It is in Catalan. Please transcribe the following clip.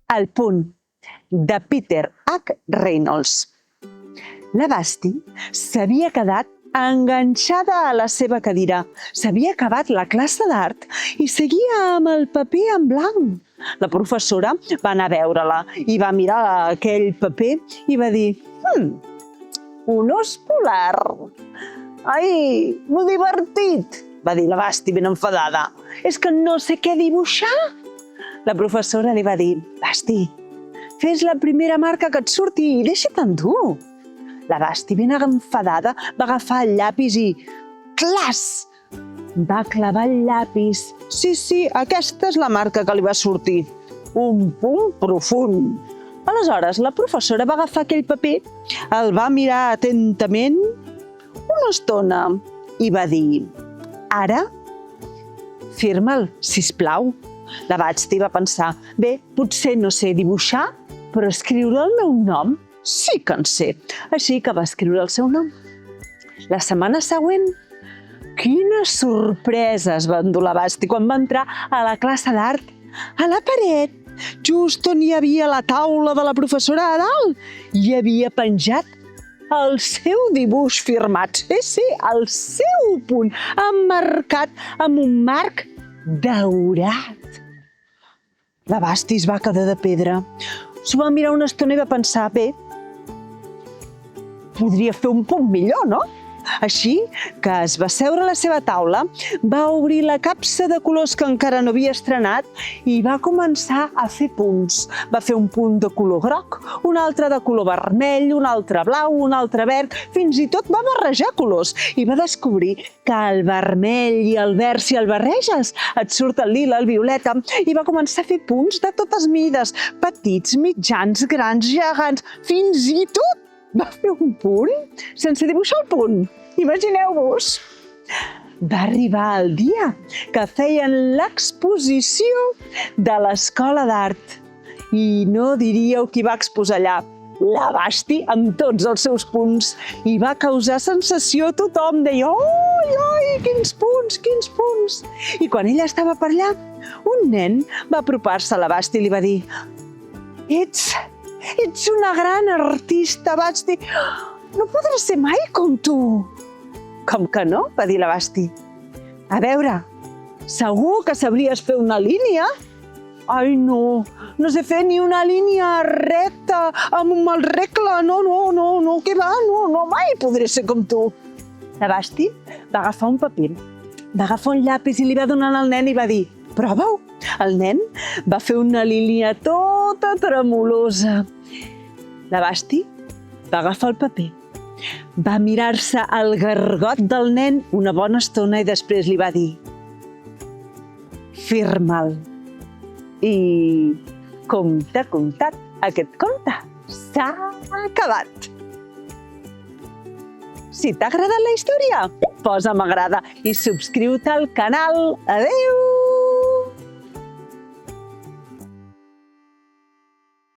El punt, de Peter H. Reynolds. La Basti s'havia quedat enganxada a la seva cadira. S'havia acabat la classe d'art i seguia amb el paper en blanc. La professora va anar a veure-la i va mirar aquell paper i va dir «Un os polar! Ai, molt divertit!» va dir la Basti ben enfadada. «És que no sé què dibuixar!» La professora li va dir «Basti, fes la primera marca que et surti i deixa't endur!» La Basti, ben enfadada, va agafar el llapis i clas! Va clavar el llapis. Sí, aquesta és la marca que li va sortir. Un punt profund. Aleshores, la professora va agafar aquell paper, el va mirar atentament una estona i va dir «Ara, firma'l, sisplau». La Basti va pensar «Bé, potser no sé dibuixar, però escriure el meu nom sí que en sé». Així que va escriure el seu nom. La setmana següent, quines sorpreses va endur la Basti quan va entrar a la classe d'art. A la paret, just on hi havia la taula de la professora a dalt, hi havia penjat el seu dibuix firmat. Sí, el seu punt, emmarcat amb un marc daurat. La Basti es va quedar de pedra. S'ho va mirar una estona i va pensar, bé, podria fer un punt millor, no? Així que es va seure a la seva taula, va obrir la capsa de colors que encara no havia estrenat i va començar a fer punts. Va fer un punt de color groc, un altre de color vermell, un altre blau, un altre verd, fins i tot va barrejar colors i va descobrir que el vermell i el verd, si el barreges, et surt el lila, el violeta, i va començar a fer punts de totes mides, petits, mitjans, grans, gegants, fins i tot va fer un punt sense dibuixar el punt. Imagineu-vos! Va arribar el dia que feien l'exposició de l'escola d'art. I no diríeu qui va exposar allà. La Basti, amb tots els seus punts. I va causar sensació a tothom. Deia, oi, quins punts, quins punts. I quan ella estava per allà, un nen va apropar-se a la Basti i li va dir Ets una gran artista, Basti. No podràs ser mai com tu. Com que no? Va dir la Basti. A veure, segur que sabries fer una línia? Ai, no sé fer ni una línia recta amb el regle. No, què va? No, mai podré ser com tu. La Basti va agafar un paper, va agafar un llapis i li va donar al nen i va dir prova-ho. El nen va fer una línia tota tremolosa. La Basti va agafar el paper, va mirar-se al gargot del nen una bona estona i després li va dir firma'l. I compte comptat, aquest conte s'ha acabat. Si t'ha agradat la història, posa m'agrada i subscriu-te al canal. Adéu!